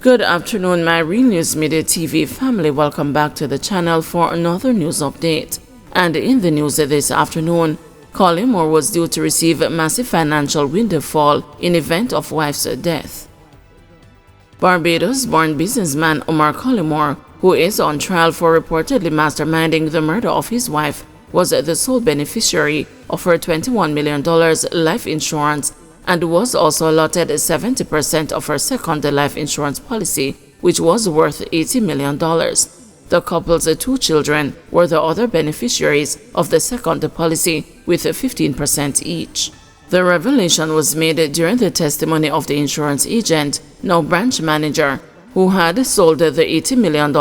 Good afternoon, my Real News Midday TV family. Welcome back to the channel for another news update. And in the news this afternoon, Collymore was due to receive a massive financial windfall in event of wife's death. Barbados-born businessman Omar Collymore, who is on trial for reportedly masterminding the murder of his wife, was the sole beneficiary of her $21 million life insurance and was also allotted 70% of her second life insurance policy, which was worth $80 million. The couple's two children were the other beneficiaries of the second policy, with 15% each. The revelation was made during the testimony of the insurance agent, now branch manager, who had sold the $80 million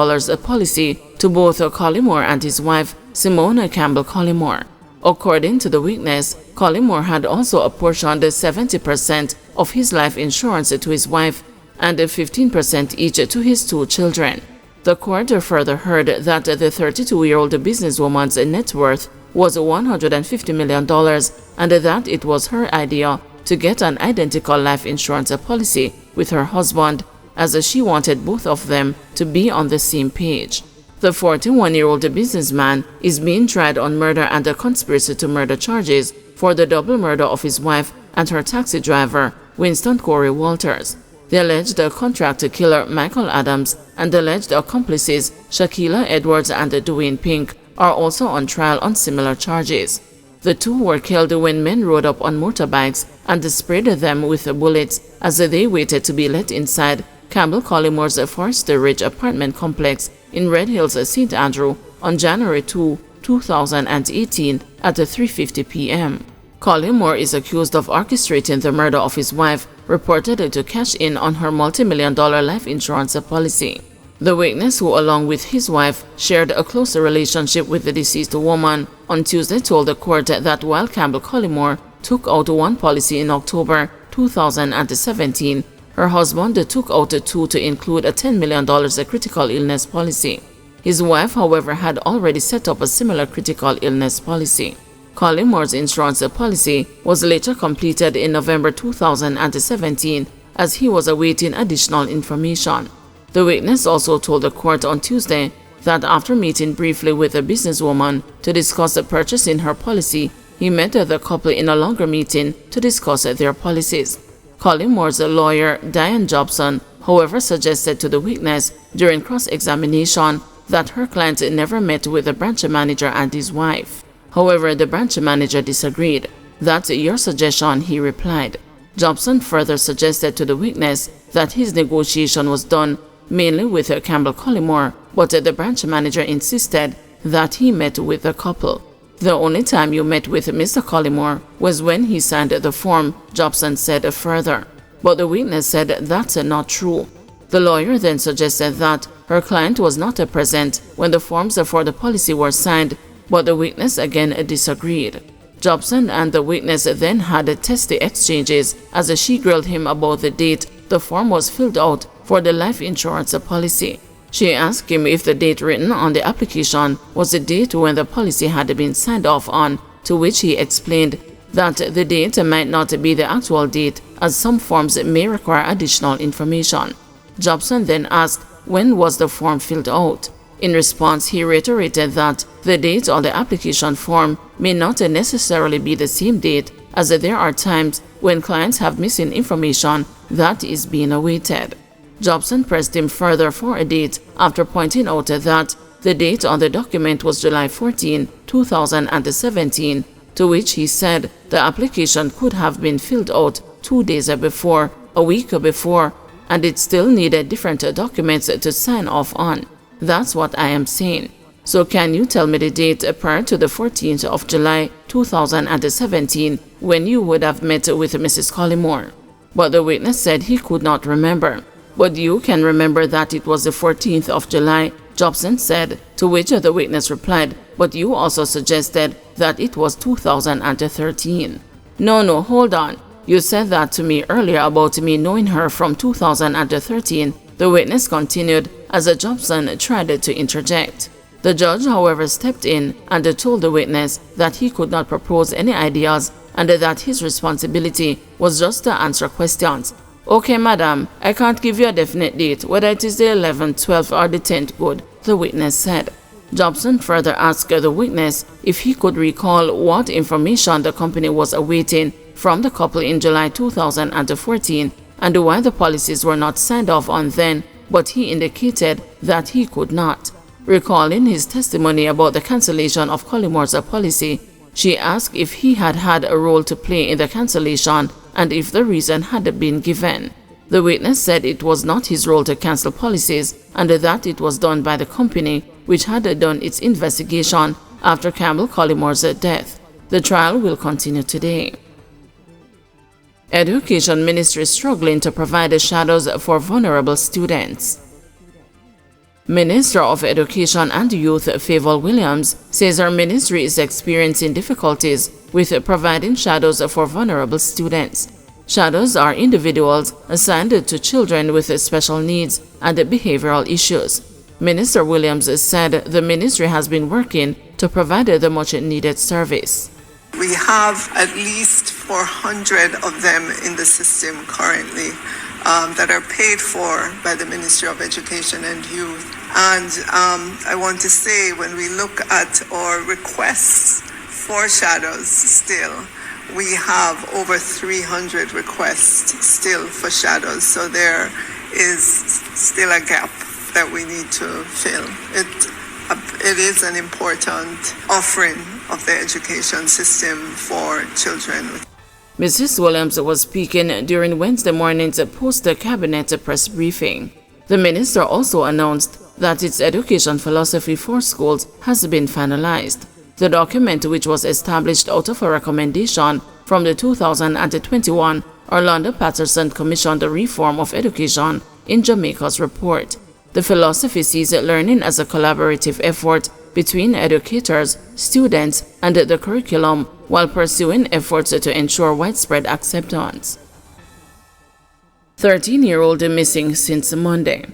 policy to both Collymore and his wife, Simone Campbell Collymore. According to the witness, Collymore had also apportioned 70% of his life insurance to his wife and 15% each to his two children. The court further heard that the 32-year-old businesswoman's net worth was $150 million and that it was her idea to get an identical life insurance policy with her husband, as she wanted both of them to be on the same page. The 41-year-old businessman is being tried on murder and a conspiracy to murder charges for the double murder of his wife and her taxi driver, Winston Corey Walters. The alleged contract killer Michael Adams and the alleged accomplices Shaquilla Edwards and Dwayne Pink are also on trial on similar charges. The two were killed when men rode up on motorbikes and sprayed them with bullets as they waited to be let inside Campbell Collymore's Forester Ridge apartment complex in Red Hills, St. Andrew on January 2, 2018 at 3:50 p.m. Collymore is accused of orchestrating the murder of his wife, reported to cash in on her multi-million-dollar life insurance policy. The witness, who along with his wife shared a close relationship with the deceased woman, on Tuesday told the court that while Campbell Collymore took out one policy in October 2017, her husband took out two to include a $10 million critical illness policy. His wife, however, had already set up a similar critical illness policy. Collymore's insurance policy was later completed in November 2017 as he was awaiting additional information. The witness also told the court on Tuesday that after meeting briefly with the businesswoman to discuss purchasing her policy, he met the couple in a longer meeting to discuss their policies. Collymore's lawyer, Diane Jobson, however, suggested to the witness during cross-examination that her client never met with the branch manager and his wife. However, the branch manager disagreed. "That's your suggestion," he replied. Jobson further suggested to the witness that his negotiation was done mainly with Campbell Collymore, but the branch manager insisted that he met with the couple. "The only time you met with Mr. Collymore was when he signed the form," Jobson said further. But the witness said that's not true. The lawyer then suggested that her client was not present when the forms for the policy were signed, but the witness again disagreed. Jobson and the witness then had testy exchanges as she grilled him about the date the form was filled out for the life insurance policy. She asked him if the date written on the application was the date when the policy had been signed off on, to which he explained that the date might not be the actual date, as some forms may require additional information. Jobson then asked when was the form filled out. In response, he reiterated that the date on the application form may not necessarily be the same date, as there are times when clients have missing information that is being awaited. Jobson pressed him further for a date after pointing out that the date on the document was July 14, 2017, to which he said the application could have been filled out 2 days before, a week before, and it still needed different documents to sign off on. "That's what I am saying. So can you tell me the date prior to the 14th of July 2017 when you would have met with Mrs. Collymore?" But the witness said he could not remember. "But you can remember that it was the 14th of July, Jobson said, to which the witness replied, "But you also suggested that it was 2013. No, hold on. You said that to me earlier about me knowing her from 2013, the witness continued as Jobson tried to interject. The judge, however, stepped in and told the witness that he could not propose any ideas and that his responsibility was just to answer questions. "Okay, madam, I can't give you a definite date, whether it is the 11th, 12th, or the 10th good," the witness said. Jobson further asked the witness if he could recall what information the company was awaiting from the couple in July 2014 and why the policies were not signed off on then, but he indicated that he could not. Recalling his testimony about the cancellation of Collimore's policy, she asked if he had had a role to play in the cancellation and if the reason had been given. The witness said it was not his role to cancel policies and that it was done by the company, which had done its investigation after Campbell Collimore's death. The trial will continue today. Education Ministry struggling to provide the shadows for vulnerable students. Minister of Education and Youth Favour Williams says her ministry is experiencing difficulties with providing shadows for vulnerable students. Shadows are individuals assigned to children with special needs and behavioral issues. Minister Williams said the ministry has been working to provide the much-needed service. We have at least 400 of them in the system currently that are paid for by the Ministry of Education and Youth. And I want to say, when we look at our requests for shadows still, we have over 300 requests still for shadows. So there is still a gap that we need to fill. It is an important offering of the education system for children. Mrs. Williams was speaking during Wednesday morning's post-cabinet press briefing. The minister also announced that its education philosophy for schools has been finalized. The document, which was established out of a recommendation from the 2021 Orlando Patterson Commission the Reform of Education in Jamaica's report. The philosophy sees learning as a collaborative effort between educators, students, and the curriculum while pursuing efforts to ensure widespread acceptance. 13-year-old missing since Monday.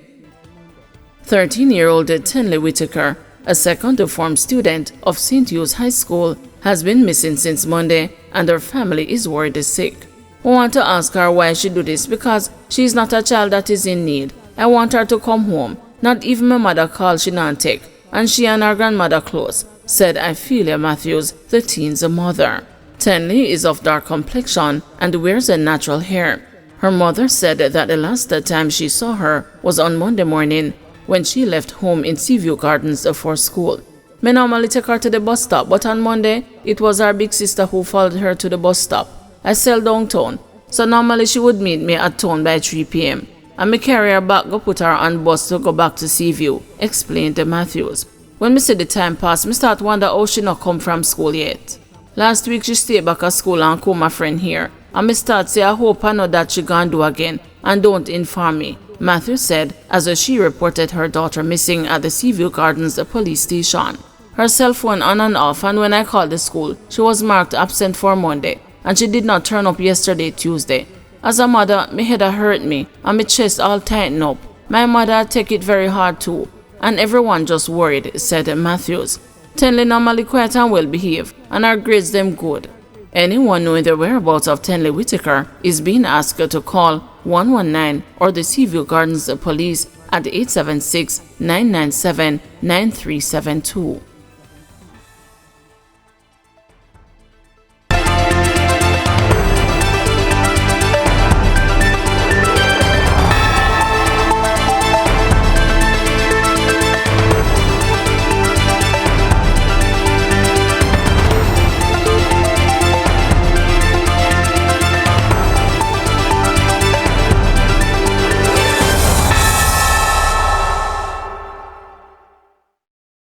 13-year-old Tenley Whitaker, a second-form student of St. Hugh's High School, has been missing since Monday and her family is worried sick. We want to ask her why she do this because she is not a child that is in need. I want her to come home. Not even my mother called she not take, and she and her grandmother close, said Ophelia Matthews, the teen's mother. Tenley is of dark complexion and wears a natural hair. Her mother said that the last time she saw her was on Monday morning when she left home in Seaview Gardens for school. Me normally take her to the bus stop, but on Monday, it was her big sister who followed her to the bus stop. I sell downtown, so normally she would meet me at town by 3 p.m. and me carry her back, go put her on bus to go back to Seaview, explained Matthews. When me see the time pass, me start wonder how she not come from school yet. Last week she stayed back at school and call my friend here, and me start say I hope I know that she gonna do again and don't inform me, Matthews said as she reported her daughter missing at the Seaview Gardens police station. Her cell phone on and off, and when I called the school, she was marked absent for Monday, and she did not turn up yesterday, Tuesday. As a mother, my head hurt me and my chest all tightened up. My mother take it very hard too, and everyone just worried, said Matthews. Tenley normally quiet and well behaved, and her grades them good. Anyone knowing the whereabouts of Tenley Whitaker is being asked to call 119 or the Seaview Gardens Police at 876-997-9372.